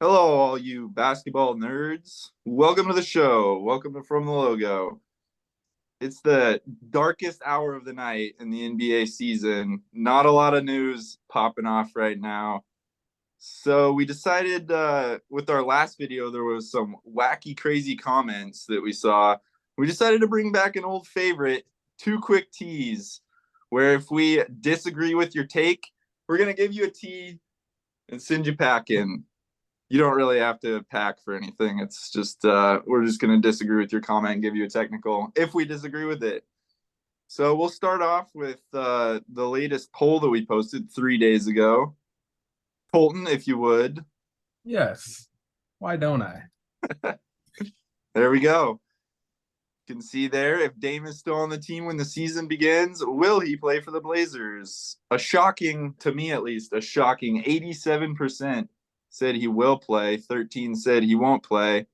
Hello, all you basketball nerds. Welcome to the show. Welcome to From the Logo. It's the darkest hour of the night in the NBA season. Not a lot of news popping off right now. So we decided with our last video, there was some wacky, crazy comments that we saw. We decided to bring back an old favorite, two quick teas, where if we disagree with your take, we're going to give you a tea and send you packing. You don't really have to pack for anything. It's just we're just going to disagree with your comment and give you a technical if we disagree with it. So we'll start off with the latest poll that we posted 3 days ago. Colton, if you would. Yes. Why don't I? There we go. You can see there, if Dame is still on the team when the season begins, will he play for the Blazers? A shocking, to me at least, a shocking 87% said he will play. 13 said he won't play.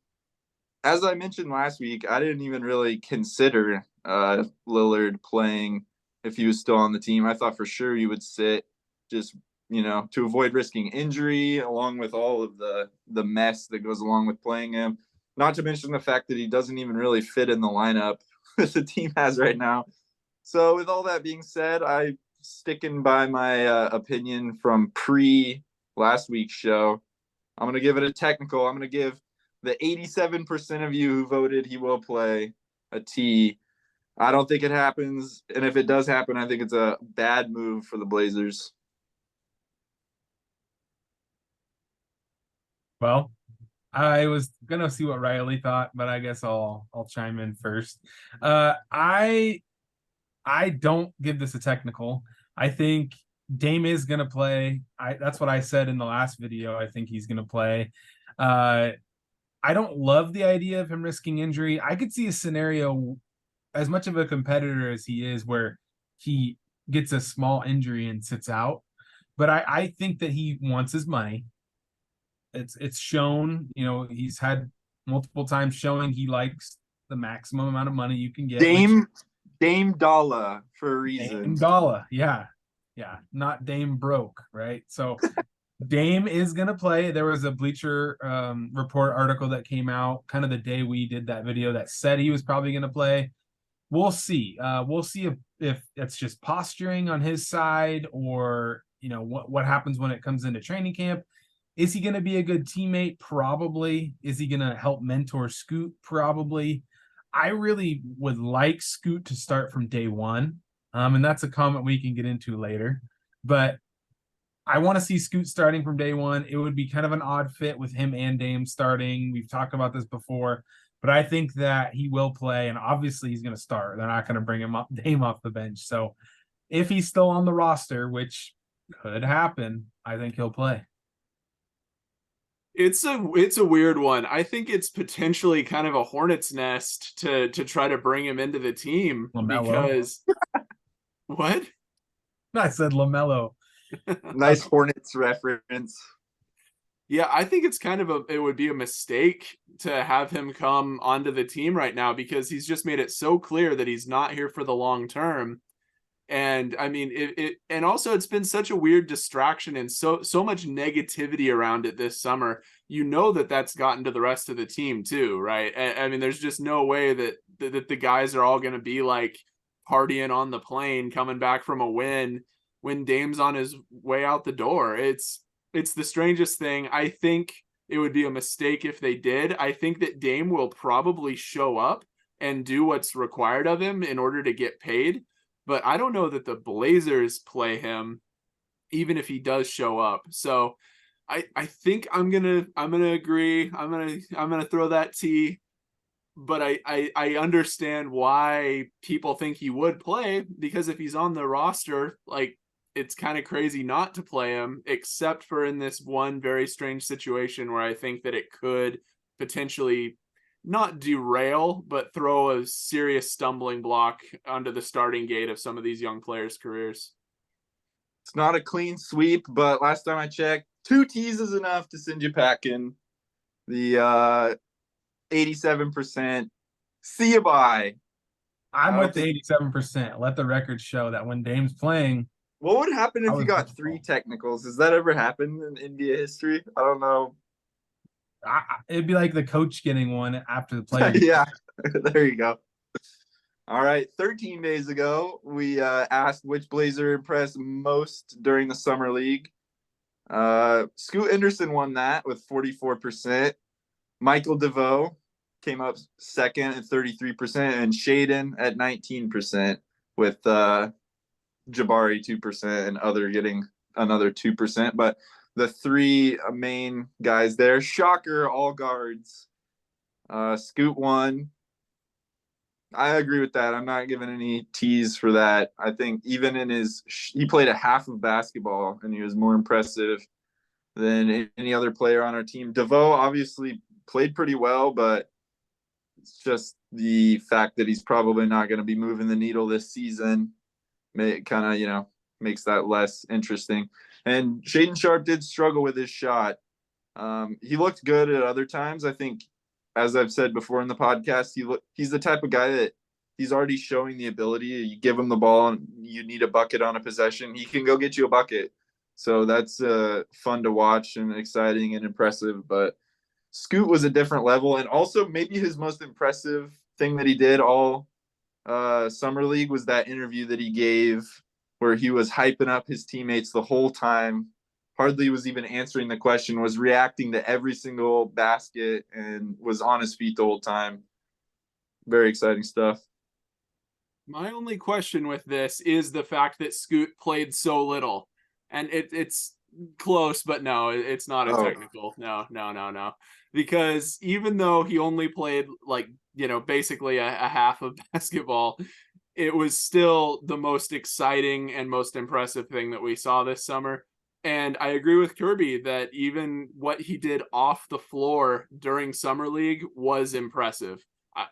As I mentioned last week, I didn't even really consider Lillard playing if he was still on the team. I thought for sure he would sit, just to avoid risking injury, along with all of the mess that goes along with playing him. Not to mention the fact that he doesn't even really fit in the lineup that the team has right now. So with all that being said, I'm sticking by my opinion from pre last week's show. I'm going to give it a technical. I'm going to give the 87% of you who voted he will play a T. I don't think it happens. And if it does happen, I think it's a bad move for the Blazers. Well, I was gonna see what Riley thought, but I guess I'll chime in first. I don't give this a technical. I think Dame is gonna play. That's what I said in the last video. I think he's gonna play. I don't love the idea of him risking injury. I could see a scenario, as much of a competitor as he is, where he gets a small injury and sits out. But I think that he wants his money. It's shown, he's had multiple times showing he likes the maximum amount of money you can get, which Dame Dalla for a reason. Dame Dollar, yeah, not Dame broke, right? So Dame is gonna play. There was a Bleacher Report article that came out kind of the day we did that video that said he was probably gonna play. We'll see. We'll see if it's just posturing on his side, or what happens when it comes into training camp. Is he going to be a good teammate? Probably. Is he going to help mentor Scoot? Probably. I really would like Scoot to start from day one. And that's a comment we can get into later. But I want to see Scoot starting from day one. It would be kind of an odd fit with him and Dame starting. We've talked about this before. But I think that he will play, and obviously he's going to start. They're not going to bring Dame off the bench. So if he's still on the roster, which could happen, I think he'll play. It's a weird one. I think it's potentially kind of a hornet's nest to try to bring him into the team LaMelo. because what? I said LaMelo. Nice Hornets reference. Yeah, I think it's it would be a mistake to have him come onto the team right now because he's just made it so clear that he's not here for the long term. And I mean, and also it's been such a weird distraction and so much negativity around it this summer. That's gotten to the rest of the team too, right? I mean, there's just no way that the guys are all going to be like partying on the plane coming back from a win when Dame's on his way out the door. It's the strangest thing. I think it would be a mistake if they did. I think that Dame will probably show up and do what's required of him in order to get paid. But I don't know that the Blazers play him, even if he does show up. So I think I'm gonna agree. I'm gonna throw that T. But I understand why people think he would play, because if he's on the roster, like, it's kind of crazy not to play him, except for in this one very strange situation where I think that it could potentially not derail, but throw a serious stumbling block onto the starting gate of some of these young players' careers. It's not a clean sweep, but last time I checked, 2 T's is enough to send you packing. The 87%. See you bye. I'm with the 87%. Let the record show that when Dame's playing. What would happen if you got 3 technicals? Has that ever happened in NBA history? I don't know. It'd be like the coach getting one after the player. Yeah, there you go. All right, 13 days ago, we asked which Blazer impressed most during the summer league. Scoot Henderson won that with 44%. Michael DeVoe came up second at 33%, and Shaedon at 19%, with Jabari 2% and other getting another 2%. But the three main guys there, shocker, all guards. Scoot won. I agree with that. I'm not giving any tease for that. I think even in he played a half of basketball and he was more impressive than any other player on our team. DeVoe obviously played pretty well, but it's just the fact that he's probably not going to be moving the needle this season. It kind of, makes that less interesting. And Shaedon Sharpe did struggle with his shot. He looked good at other times. I think, as I've said before in the podcast, he's the type of guy that he's already showing the ability. You give him the ball and you need a bucket on a possession, he can go get you a bucket. So that's fun to watch and exciting and impressive. But Scoot was a different level. And also maybe his most impressive thing that he did all summer league was that interview that he gave where he was hyping up his teammates the whole time. Hardly was even answering the question, was reacting to every single basket, and was on his feet the whole time. Very exciting stuff. My only question with this is the fact that Scoot played so little. And it's close, but no, it's not a technical. No. Because even though he only played basically a half of basketball, it was still the most exciting and most impressive thing that we saw this summer. And I agree with Kirby that even what he did off the floor during Summer League was impressive.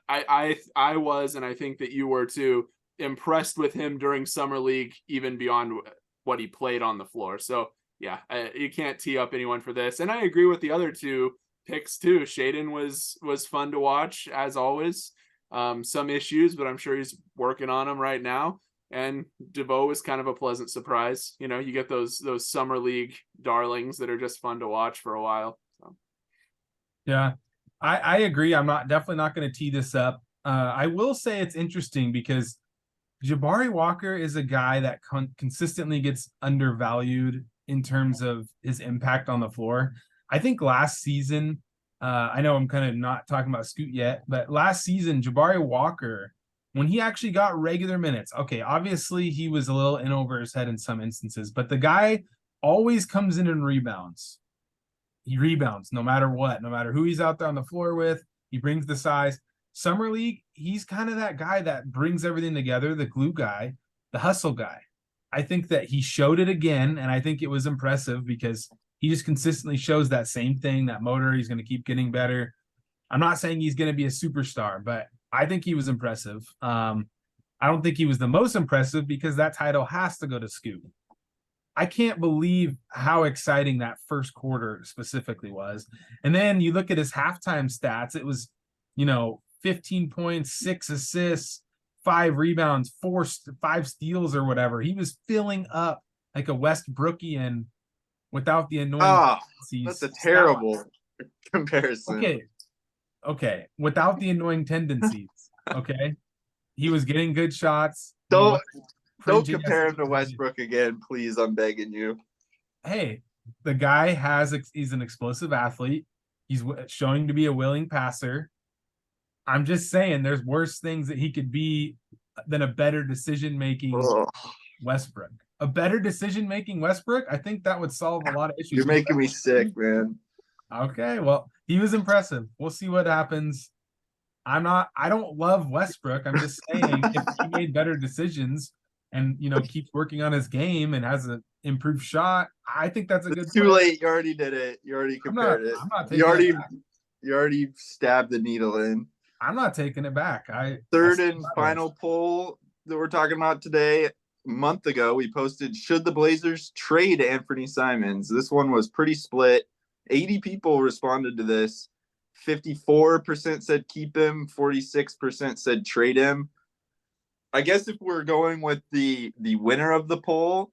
I was, and I think that you were too, impressed with him during Summer League, even beyond what he played on the floor. So yeah, you can't tee up anyone for this. And I agree with the other two picks too. Shaedon was fun to watch as always. Some issues, but I'm sure he's working on them right now. And DeVoe is kind of a pleasant surprise. You get those Summer League darlings that are just fun to watch for a while. So. Yeah, I agree. I'm definitely not going to tee this up. I will say it's interesting because Jabari Walker is a guy that consistently gets undervalued in terms of his impact on the floor. I think last season, I know I'm kind of not talking about Scoot yet, but last season, Jabari Walker, when he actually got regular minutes, okay, obviously he was a little in over his head in some instances, but the guy always comes in and rebounds. He rebounds no matter what, no matter who he's out there on the floor with. He brings the size. Summer League, he's kind of that guy that brings everything together, the glue guy, the hustle guy. I think that he showed it again, and I think it was impressive because he just consistently shows that same thing, that motor. He's going to keep getting better. I'm not saying he's going to be a superstar, but I think he was impressive. I don't think he was the most impressive because that title has to go to Scoot. I can't believe how exciting that first quarter specifically was. And then you look at his halftime stats, it was, 15 points, 6 assists, 5 rebounds, 5 steals or whatever. He was filling up like a Westbrookian without the annoying. That's a terrible comparison. Okay. Without the annoying tendencies. Okay. He was getting good shots. Don't compare him to Westbrook again, please. I'm begging you. Hey, the guy he's an explosive athlete. He's showing to be a willing passer. I'm just saying there's worse things that he could be than a better decision-making Westbrook. A better decision-making Westbrook? I think that would solve a lot of issues. You're making me sick, man. Okay, well, he was impressive. We'll see what happens. I don't love Westbrook. I'm just saying if he made better decisions and, keeps working on his game and has an improved shot, I think that's a good Too late. You already did it. You already compared it. I'm not taking it back. You already stabbed the needle in. I'm not taking it back. Third and final poll that we're talking about today. A month ago, we posted, should the Blazers trade Anfernee Simons? This one was pretty split. 80 people responded to this. 54% said keep him. 46% said trade him. I guess if we're going with the winner of the poll,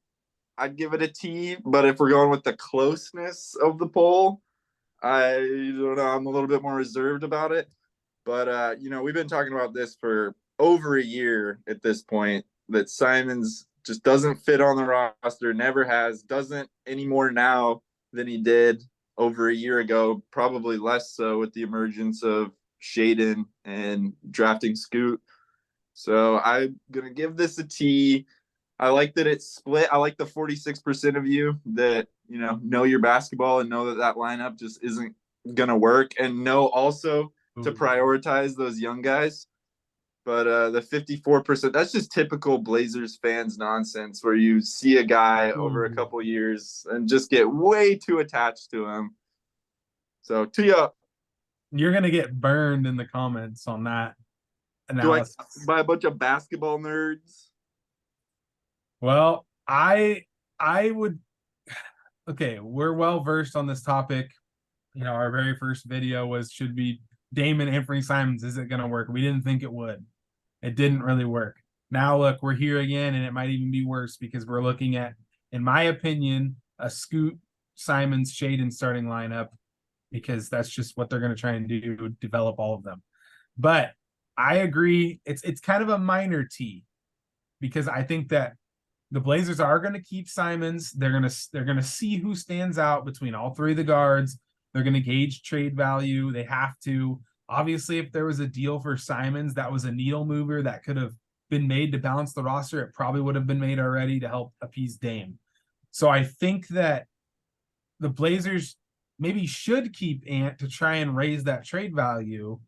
I'd give it a T. But if we're going with the closeness of the poll, I don't know. I'm a little bit more reserved about it. But, we've been talking about this for over a year at this point, that Simons just doesn't fit on the roster, never has, doesn't any more now than he did over a year ago, probably less so with the emergence of Shaedon and drafting Scoot. So I'm going to give this a T. I like that it's split. I like the 46% of you that, know your basketball and know that lineup just isn't going to work, and know also to prioritize those young guys. But the 54%, that's just typical Blazers fans nonsense, where you see a guy over a couple years and just get way too attached to him. So, tee up. You're going to get burned in the comments on that analysis. By a bunch of basketball nerds? Well, I would. Okay, we're well versed on this topic. Our very first video was, should be Damon Anfernee Simons, is it going to work? We didn't think it would. It didn't really work. Now look, we're here again, and it might even be worse, because we're looking at, in my opinion, a Scoot, Simons, Shaedon starting lineup, because that's just what they're going to try and do, develop all of them. But I agree, it's kind of a minor T, because I think that the Blazers are going to keep Simons. They're going to see who stands out between all three of the guards. They're going to gauge trade value. They have to. Obviously, if there was a deal for Simons that was a needle mover that could have been made to balance the roster, it probably would have been made already to help appease Dame. So I think that the Blazers maybe should keep Ant to try and raise that trade value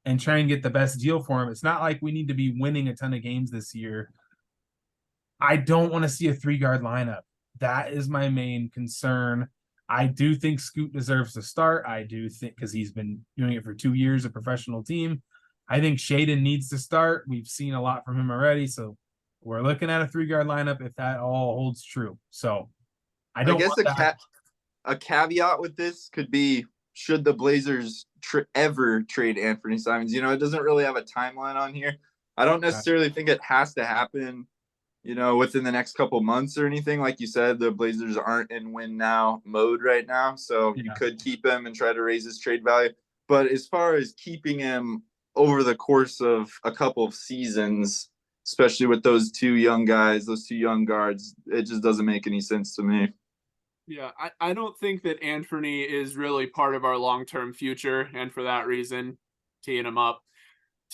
and try and get the best deal for him. It's not like we need to be winning a ton of games this year. I don't want to see a 3-guard lineup. That is my main concern. I do think Scoot deserves to start. I do think, because he's been doing it for 2 years, a professional team. I think Shaedon needs to start. We've seen a lot from him already. So we're looking at a 3-guard lineup if that all holds true. So I guess a caveat with this could be, should the Blazers ever trade Anfernee Simons? It doesn't really have a timeline on here. I don't necessarily think it has to happen within the next couple months or anything. Like you said, the Blazers aren't in win now mode right now. So you could keep him and try to raise his trade value. But as far as keeping him over the course of a couple of seasons, especially with those 2 young guys, those 2 young guards, it just doesn't make any sense to me. Yeah, I don't think that Anfernee is really part of our long-term future. And for that reason, teeing up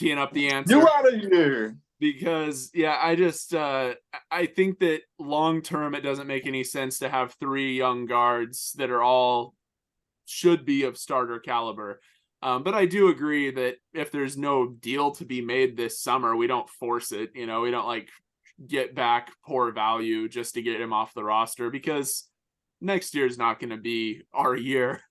the answer. You out of here. Because I just I think that long term it doesn't make any sense to have 3 young guards that are all should be of starter caliber. But I do agree that if there's no deal to be made this summer, we don't force it. We don't get back poor value just to get him off the roster, because next year is not going to be our year.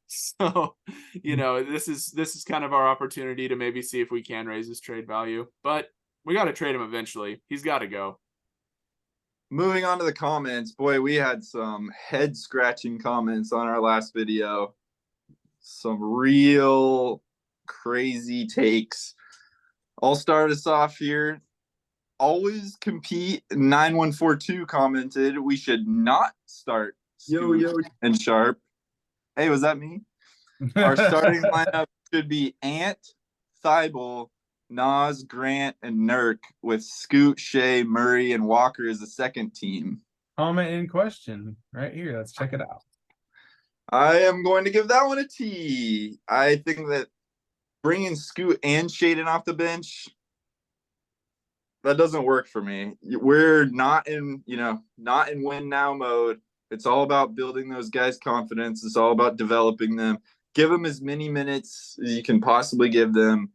So, this is kind of our opportunity to maybe see if we can raise his trade value, but we got to trade him eventually. He's got to go. Moving on to the comments. Boy, we had some head-scratching comments on our last video. Some real crazy takes. I'll start us off here. Always Compete 9142 commented, we should not start Scoot and Sharpe. Hey, was that me? Our starting lineup should be Ant, Thibault, Nas, Grant, and Nurk, with Scoot, Shea, Murray, and Walker as the second team. Comment in question right here. Let's check it out. I am going to give that one a T. I think that bringing Scoot and Shaedon off the bench, that doesn't work for me. We're not in win now mode. It's all about building those guys' confidence. It's all about developing them. Give them as many minutes as you can possibly give them.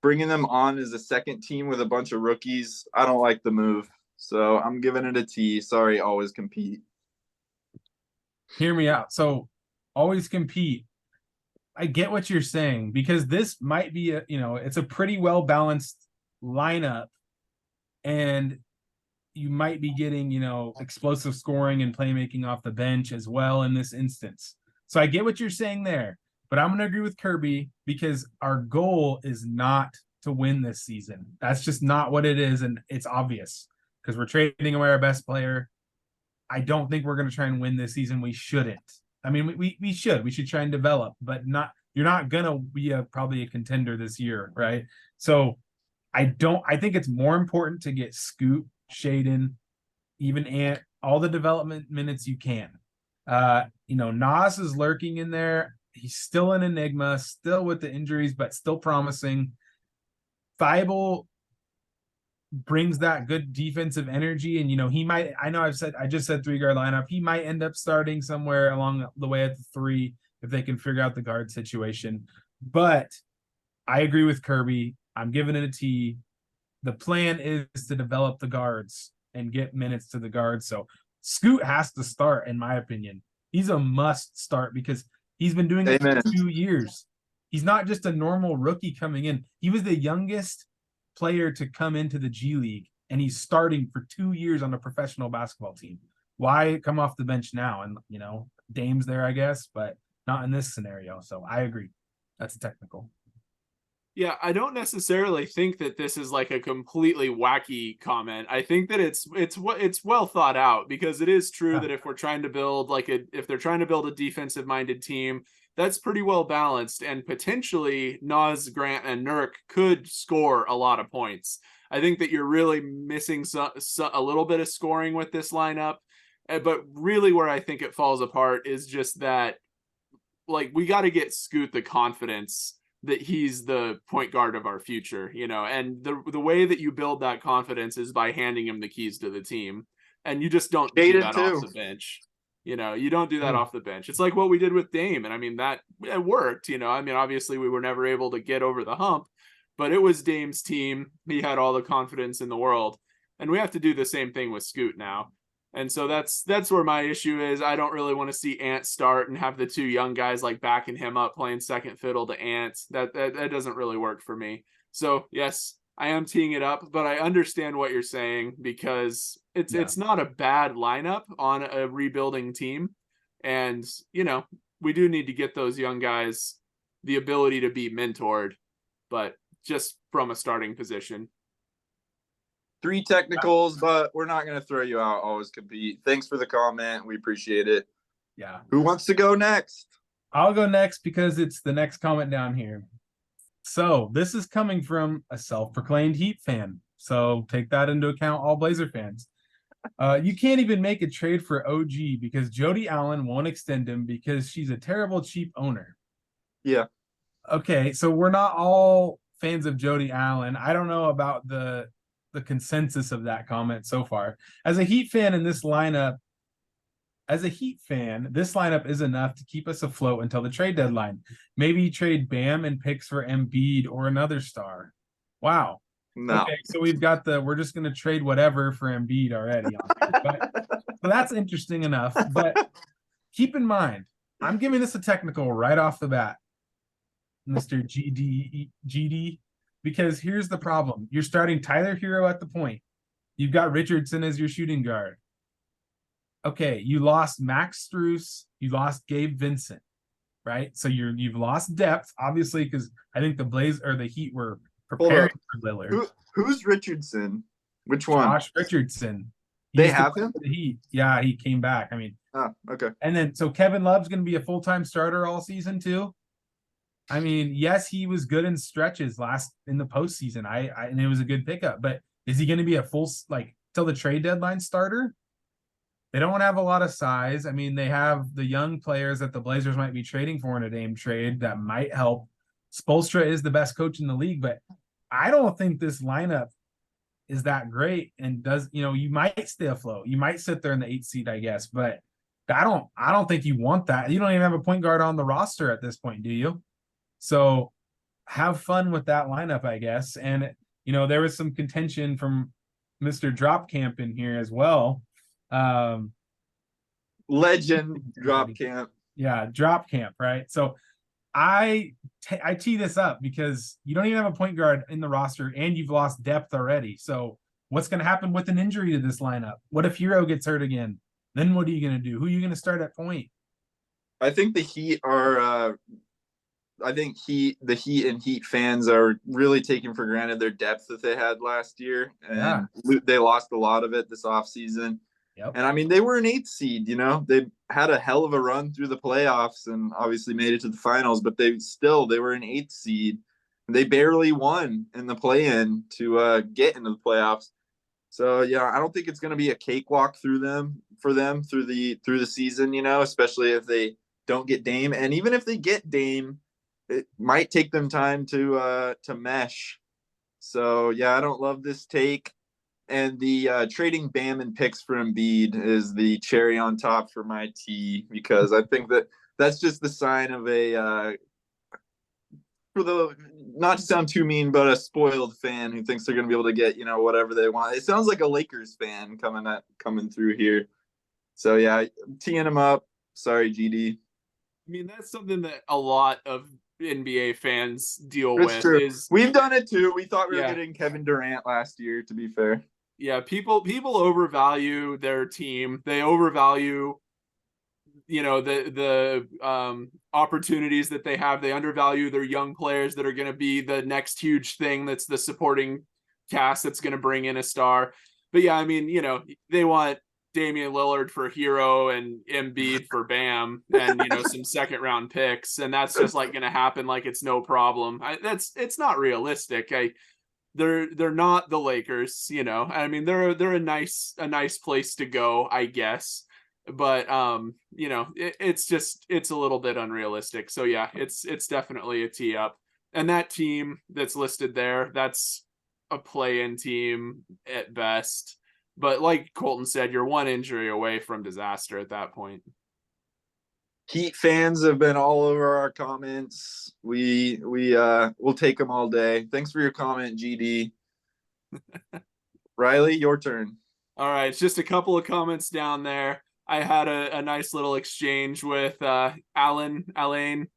Bringing them on as a second team with a bunch of rookies, I don't like the move. So I'm giving it a T. Sorry, Always Compete. Hear me out. So Always Compete. I get what you're saying, because this might be it's a pretty well-balanced lineup, and you might be getting, explosive scoring and playmaking off the bench as well in this instance. So I get what you're saying there, but I'm going to agree with Kirby, because our goal is not to win this season. That's just not what it is, and it's obvious, because we're trading away our best player. I don't think we're going to try and win this season. We shouldn't. I mean, we should try and develop, but you're not gonna be probably a contender this year, right? So I think it's more important to get Scoot, Shaedon, even Ant, all the development minutes you can. Nas is lurking in there. He's still an enigma, still with the injuries, but still promising. Thibault brings that good defensive energy, and he might. I just said 3-guard lineup. He might end up starting somewhere along the way at the 3 if they can figure out the guard situation. But I agree with Kirby. I'm giving it a T. The plan is to develop the guards and get minutes to the guards. So Scoot has to start, in my opinion. He's a must start because he's been doing it for 2 years. He's not just a normal rookie coming in. He was the youngest player to come into the G League, and he's starting for 2 years on a professional basketball team. Why come off the bench now? And, Dame's there, I guess, but not in this scenario. So I agree. That's technical. Yeah, I don't necessarily think that this is like a completely wacky comment. I think that it's well thought out, because it is true that if we're trying to build if they're trying to build a defensive minded team, that's pretty well balanced, and potentially Nas, Grant, and Nurk could score a lot of points. I think that you're really missing a little bit of scoring with this lineup, but really where I think it falls apart is just that, we got to get Scoot the confidence that he's the point guard of our future, and the way that you build that confidence is by handing him the keys to the team, and you just don't do that off the bench. You don't do that off the bench. It's like what we did with Dame, and I mean that it worked. Obviously we were never able to get over the hump, but it was Dame's team. He had all the confidence in the world, and we have to do the same thing with Scoot now. And so that's where my issue is. I don't really want to see Ant start and have the 2 young guys backing him up, playing second fiddle to Ant. That doesn't really work for me. So yes, I am teeing it up, but I understand what you're saying, because it's not a bad lineup on a rebuilding team. And, we do need to get those young guys the ability to be mentored, but just from a starting position. 3 technicals, but we're not going to throw you out. Always compete. Thanks for the comment. We appreciate it. Yeah. Who wants to go next? I'll go next because it's the next comment down here. So this is coming from a self-proclaimed Heat fan. So take that into account, all Blazer fans. You can't even make a trade for OG because Jody Allen won't extend him because she's a terrible, cheap owner. Yeah. Okay, so we're not all fans of Jody Allen. I don't know about the consensus of that comment so far. As a Heat fan, this lineup is enough to keep us afloat until the trade deadline. Maybe trade Bam and picks for Embiid or another star. Wow. No. Okay, so we're just going to trade whatever for Embiid already. So that's interesting enough. But keep in mind, I'm giving this a technical right off the bat, Mr. GD. Because here's the problem. You're starting Tyler Hero at the point. You've got Richardson as your shooting guard. Okay, you lost Max Strus. You lost Gabe Vincent, right? So you've lost depth, obviously, because I think the Heat were preparing for Lillard. Who's Richardson? Which one? Josh Richardson. They have him? The Heat. Yeah, he came back. I mean. Oh, okay. And then, so Kevin Love's going to be a full-time starter all season too? I mean, yes, he was good in stretches in the postseason. And it was a good pickup, but is he going to be a full, till the trade deadline starter? They don't have a lot of size. I mean, they have the young players that the Blazers might be trading for in a Dame trade that might help. Spoelstra is the best coach in the league, but I don't think this lineup is that great and does, you might stay afloat. You might sit there in the 8th seed, I guess, but I don't think you want that. You don't even have a point guard on the roster at this point, do you? So have fun with that lineup, I guess. And, there was some contention from Mr. Drop Camp in here as well. Legend Drop Camp. Yeah, Drop Camp, right? So I tee this up because you don't even have a point guard in the roster and you've lost depth already. So what's going to happen with an injury to this lineup? What if Hero gets hurt again? Then what are you going to do? Who are you going to start at point? I think the Heat are the Heat and Heat fans are really taking for granted their depth that they had last year. And they lost a lot of it this offseason. Yep. And I mean, they were an 8th seed, you know, they had a hell of a run through the playoffs and obviously made it to the finals, but they were an 8th seed. They barely won in the play-in to get into the playoffs. So yeah, I don't think it's going to be a cakewalk through them through the season, you know, especially if they don't get Dame. And even if they get Dame, it might take them time to mesh. So yeah, I don't love this take. And the trading Bam and picks for Embiid is the cherry on top for my tea, because I think that's just the sign of a for the, not to sound too mean, but a spoiled fan who thinks they're going to be able to get, you know, whatever they want. It sounds like a Lakers fan coming through here. So yeah, teeing him up. Sorry, GD. I mean, that's something that a lot of NBA fans deal That's with. true. Is We've done it too. We thought we were Yeah. getting Kevin Durant last year, to be fair. Yeah, people overvalue their team. They overvalue, you know, the opportunities that they have. They undervalue their young players that are going to be the next huge thing, that's the supporting cast that's going to bring in a star. But yeah, I mean, you know, they want Damian Lillard for Hero and Embiid for Bam, and, you know, some second round picks, and that's just like going to happen like it's no problem. It's not realistic. They're not the Lakers, you know. I mean, they're a nice place to go, I guess. But you know, it's a little bit unrealistic. So yeah, it's definitely a tee up. And that team that's listed there, that's a play-in team at best. But like Colton said, you're one injury away from disaster at that point. Heat fans have been all over our comments. We'll take them all day. Thanks for your comment, GD. Riley, your turn. All right, it's just a couple of comments down there. I had a nice little exchange with Alain,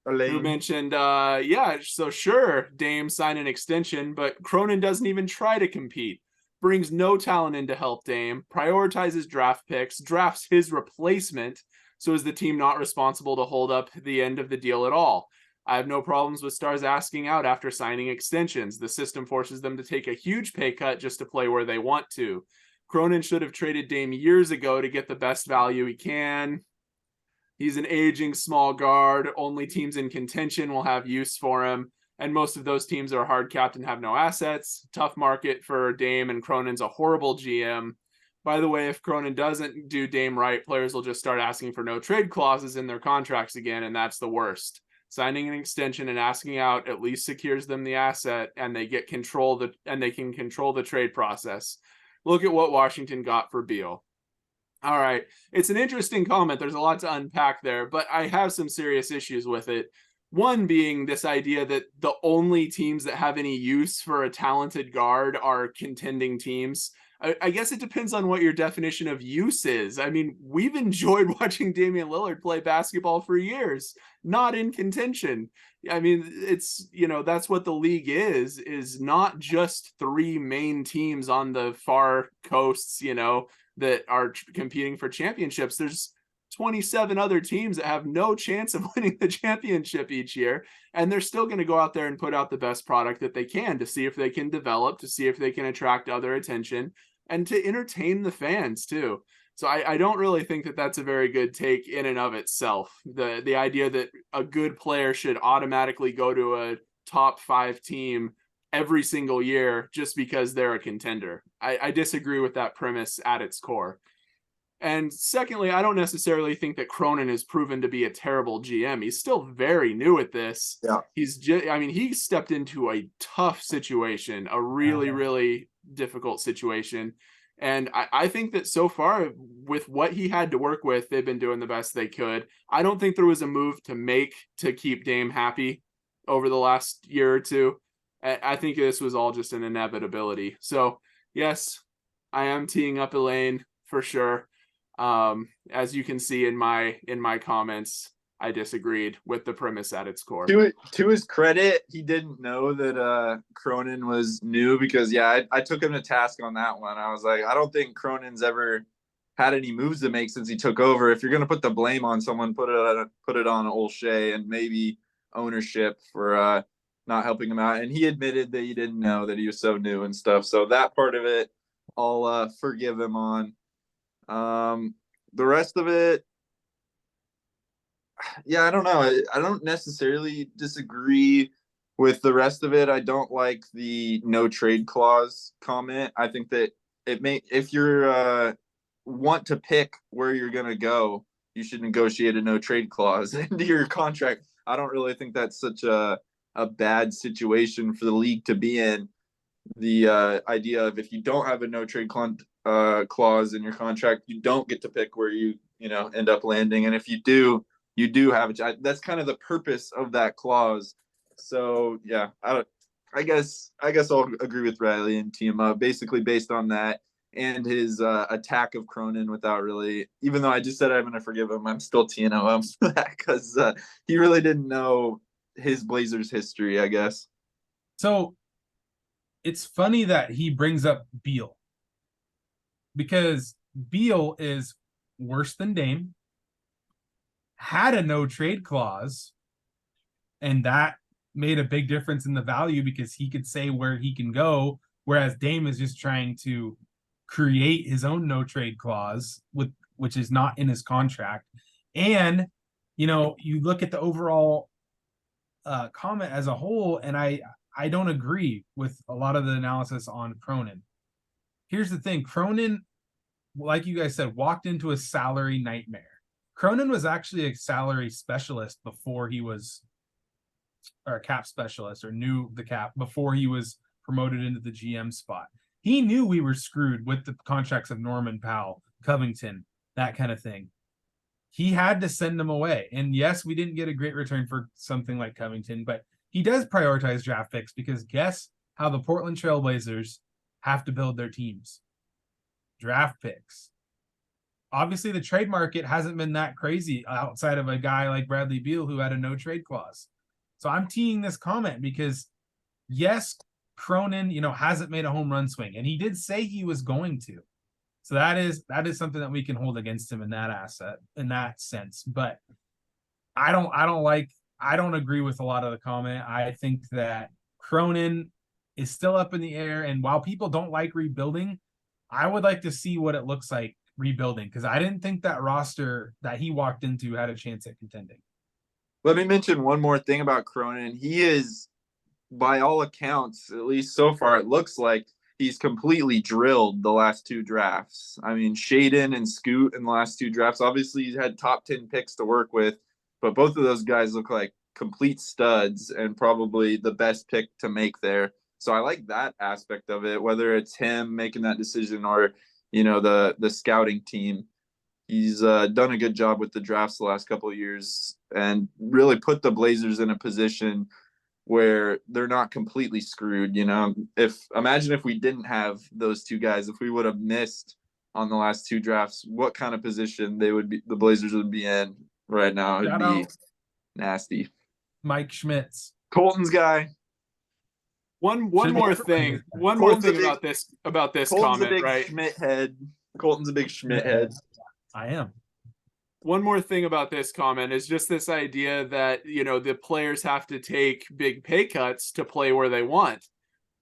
who mentioned, yeah, so sure, Dame signed an extension, but Cronin doesn't even try to compete. Brings no talent in to help Dame, prioritizes draft picks, drafts his replacement, so is the team not responsible to hold up the end of the deal at all? I have no problems with stars asking out after signing extensions. The system forces them to take a huge pay cut just to play where they want to. Cronin should have traded Dame years ago to get the best value he can. He's an aging small guard. Only teams in contention will have use for him. And most of those teams are hard capped and have no assets. Tough market for Dame, and Cronin's a horrible GM. By the way, if Cronin doesn't do Dame right, players will just start asking for no trade clauses in their contracts again, and that's the worst. Signing an extension and asking out at least secures them the asset, and they can control the trade process. Look at what Washington got for Beal. All right. It's an interesting comment. There's a lot to unpack there, but I have some serious issues with it. One being this idea that the only teams that have any use for a talented guard are contending teams. I guess it depends on what your definition of use is. I mean, we've enjoyed watching Damian Lillard play basketball for years, not in contention. I mean, it's, you know, that's what the league is not just three main teams on the far coasts, you know, that are competing for championships. There's 27 other teams that have no chance of winning the championship each year, and they're still going to go out there and put out the best product that they can to see if they can develop, to see if they can attract other attention, and to entertain the fans too. So I don't really think that that's a very good take in and of itself. The idea that a good player should automatically go to a top 5 team every single year just because they're a contender. I disagree with that premise at its core. And secondly, I don't necessarily think that Cronin is proven to be a terrible GM. He's still very new at this. Yeah. He stepped into a tough situation, a really, really difficult situation. And I think that so far, with what he had to work with, they've been doing the best they could. I don't think there was a move to keep Dame happy over the last year or two. I think this was all just an inevitability. So yes, I am teeing up Elaine for sure. As you can see in my comments, I disagreed with the premise at its core. To his credit, he didn't know that Cronin was new, because I took him to task on that one. I was like, I don't think Cronin's ever had any moves to make since he took over. If you're gonna put the blame on someone, put it on Olshey and maybe ownership for not helping him out. And he admitted that he didn't know that he was so new and stuff. So that part of it, I'll forgive him on. The rest of it, yeah, I don't know. I don't necessarily disagree with the rest of it. I don't like the no trade clause comment. I think that if you're want to pick where you're gonna go, you should negotiate a no trade clause into your contract. I don't really think that's such a bad situation for the league to be in. The idea of if you don't have a no trade clause in your contract, you don't get to pick where you know end up landing, and if you do have it. That's kind of the purpose of that clause. So yeah, I guess I'll agree with Riley and team up basically based on that and his attack of Cronin without really. Even though I just said I'm going to forgive him, I'm still TNO him for that because he really didn't know his Blazers history, I guess. So it's funny that he brings up Beal because Beal is worse than Dame, had a no trade clause, and that made a big difference in the value because he could say where he can go, whereas Dame is just trying to create his own no trade clause which is not in his contract. And you look at the overall comment as a whole, and I don't agree with a lot of the analysis on Cronin. Here's the thing. Cronin, like you guys said, walked into a salary nightmare. Cronin was actually a salary specialist before he was, or a cap specialist, or knew the cap before he was promoted into the GM spot. He knew we were screwed with the contracts of Norman Powell, Covington, that kind of thing. He had to send them away. And yes, we didn't get a great return for something like Covington, but he does prioritize draft picks because guess how the Portland Trailblazers have to build their teams? Draft picks. Obviously, the trade market hasn't been that crazy outside of a guy like Bradley Beal who had a no trade clause. So I'm teeing this comment because yes, Cronin, hasn't made a home run swing, and he did say he was going to. So that is something that we can hold against him in that sense. But I don't agree with a lot of the comment. I think that Cronin is still up in the air, and while people don't like rebuilding, I would like to see what it looks like rebuilding because I didn't think that roster that he walked into had a chance at contending. Let me mention one more thing about Cronin. He is, by all accounts, at least so far, it looks like he's completely drilled the last two drafts. I mean, Shaedon and Scoot in the last two drafts. Obviously, he's had top 10 picks to work with, but both of those guys look like complete studs and probably the best pick to make there. So I like that aspect of it, whether it's him making that decision or, the scouting team. He's done a good job with the drafts the last couple of years and really put the Blazers in a position where they're not completely screwed. Imagine if we didn't have those two guys, if we would have missed on the last two drafts, what kind of position the Blazers would be in right now. It'd be nasty. Mike Schmitz, Colton's guy. One more thing about this Colton's comment, a big right? Schmidt head. Colton's a big Schmidt head. I am. One more thing about this comment is just this idea that, the players have to take big pay cuts to play where they want.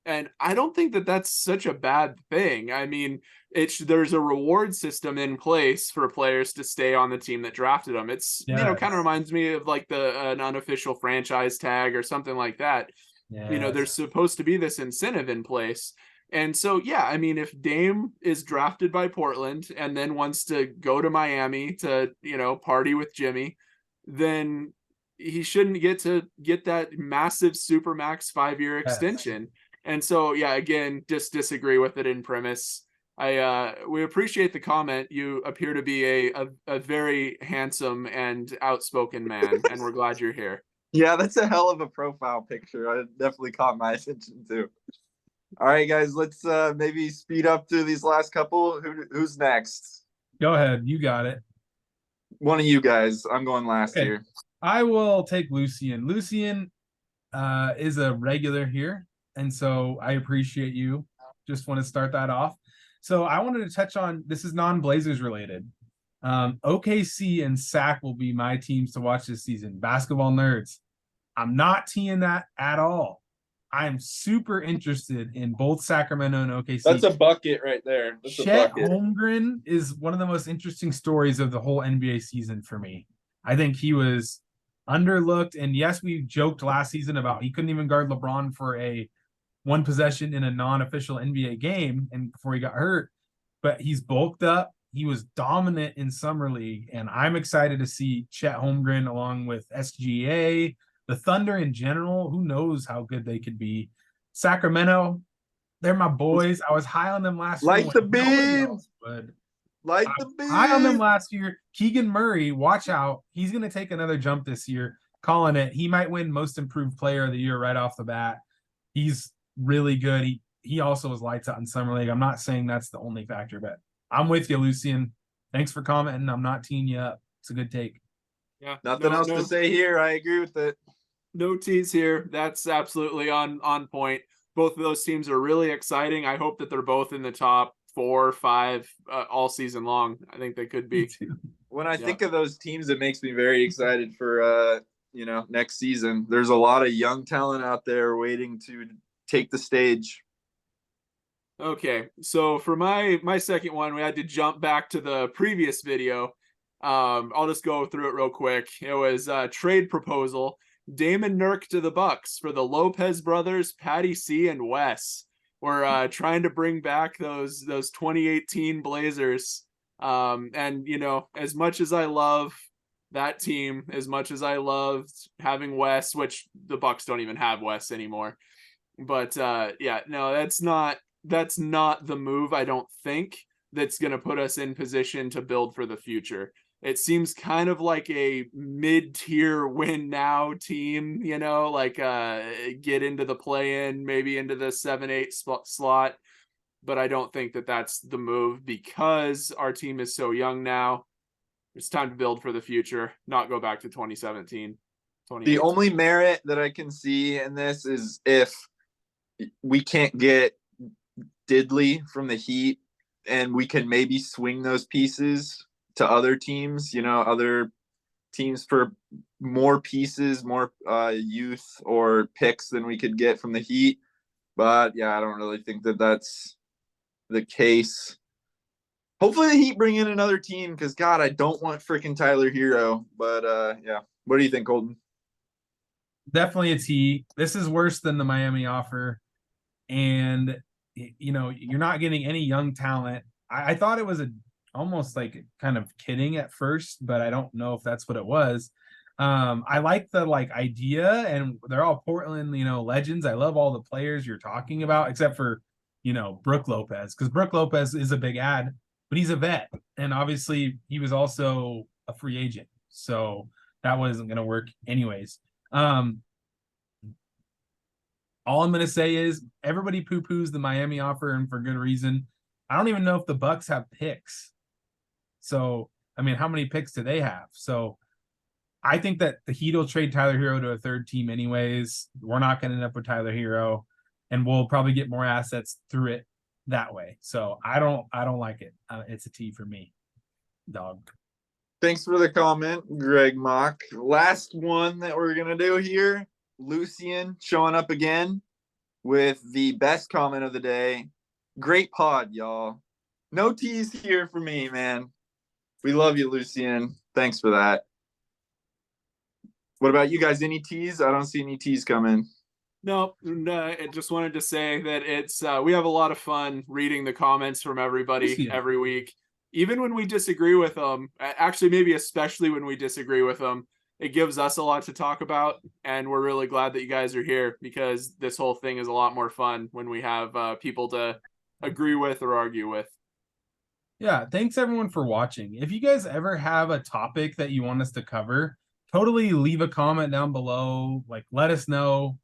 And I don't think that that's such a bad thing. I mean, there's a reward system in place for players to stay on the team that drafted them. It's, kind of reminds me of like an unofficial franchise tag or something like that. Yes. There's supposed to be this incentive in place. And so, yeah, I mean, if Dame is drafted by Portland and then wants to go to Miami to, party with Jimmy, then he shouldn't get that massive supermax 5-year extension. And so, yeah, again, just disagree with it in premise. We appreciate the comment. You appear to be a very handsome and outspoken man, and we're glad you're here. Yeah, that's a hell of a profile picture. I definitely caught my attention too. All right, guys, let's maybe speed up through these last couple. Who's next? Go ahead. You got it. One of you guys. I'm going last here. I will take Lucian. Lucian is a regular here, and so I appreciate you. Just want to start that off. So I wanted to touch on, this is non-Blazers related. OKC and SAC will be my teams to watch this season. Basketball nerds. I'm not teeing that at all. I'm super interested in both Sacramento and OKC. That's a bucket right there. That's a Chet bucket. Holmgren is one of the most interesting stories of the whole NBA season for me. I think he was underlooked. And yes, we joked last season about he couldn't even guard LeBron for a one possession in a non-official NBA game and before he got hurt. But he's bulked up. He was dominant in Summer League. And I'm excited to see Chet Holmgren along with SGA, the Thunder in general. Who knows how good they could be. Sacramento, they're my boys. I was high on them last year. Light the beam. Light the beam. High on them last year. Keegan Murray, watch out. He's going to take another jump this year. Calling it. He might win Most Improved Player of the Year right off the bat. He's really good. He also was lights out in Summer League. I'm not saying that's the only factor, but I'm with you, Lucian. Thanks for commenting. I'm not teeing you up. It's a good take. Yeah. Nothing else to say here. I agree with it. No tease here. That's absolutely on point. Both of those teams are really exciting. I hope that they're both in the top 4 or 5 all season long. I think they could be. When I think of those teams, it makes me very excited for next season. There's a lot of young talent out there waiting to take the stage. Okay, so for my second one, we had to jump back to the previous video. I'll just go through it real quick. It was a trade proposal. Damon Nurk to the Bucks for the Lopez brothers, Patty C and Wes. We're trying to bring back those 2018 Blazers. And as much as I love that team, as much as I loved having Wes, which the Bucks don't even have Wes anymore. But that's not the move, I don't think, that's going to put us in position to build for the future. It seems kind of like a mid-tier win now team, get into the play-in, maybe into the 7-8 slot. But I don't think that that's the move because our team is so young now. It's time to build for the future, not go back to 2017. The only merit that I can see in this is if we can't get Diddley from the Heat and we can maybe swing those pieces to other teams, other teams for more pieces, more youth or picks than we could get from the Heat. But yeah, I don't really think that that's the case. Hopefully the Heat bring in another team because God, I don't want freaking Tyler Hero. But yeah, what do you think, Colton? Definitely a T. This is worse than the Miami offer. And you're not getting any young talent. I thought it was almost like kind of kidding at first, but I don't know if that's what it was. I like the idea, and they're all Portland, legends. I love all the players you're talking about, except for Brook Lopez, because Brook Lopez is a big ad, but he's a vet, and obviously he was also a free agent, so that wasn't going to work anyways. All I'm going to say is everybody poo-poos the Miami offer, and for good reason. I don't even know if the Bucks have picks. So, I mean, how many picks do they have? So, I think that the Heat will trade Tyler Hero to a third team anyways. We're not going to end up with Tyler Hero, and we'll probably get more assets through it that way. So, I don't like it. It's a T for me, dog. Thanks for the comment, Greg Mock. Last one that we're going to do here. Lucian showing up again with the best comment of the day. Great pod, y'all. No tease here for me, man. We love you, Lucian. Thanks for that. What about you guys? Any tease? I don't see any tease coming. No, I just wanted to say that it's we have a lot of fun reading the comments from everybody every week. Even when we disagree with them, actually maybe especially when we disagree with them, it gives us a lot to talk about, and we're really glad that you guys are here because this whole thing is a lot more fun when we have people to agree with or argue with. Yeah, thanks everyone for watching. If you guys ever have a topic that you want us to cover, totally leave a comment down below. Let us know.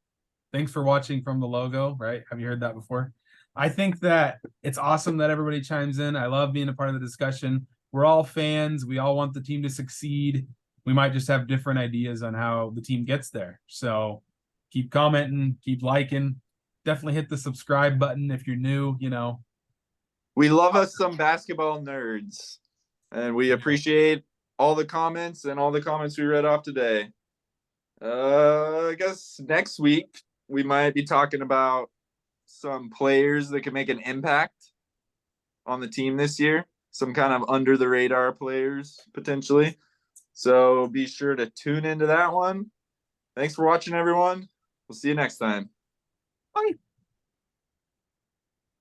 Thanks for watching from the logo, right? Have you heard that before? I think that it's awesome that everybody chimes in. I love being a part of the discussion. We're all fans. We all want the team to succeed. We might just have different ideas on how the team gets there. So keep commenting, keep liking. Definitely hit the subscribe button if you're new, We love us some basketball nerds, and we appreciate all the comments and all the comments we read off today. I guess next week we might be talking about some players that can make an impact on the team this year. Some kind of under the radar players potentially. So be sure to tune into that one. Thanks for watching, everyone. We'll see you next time. Bye.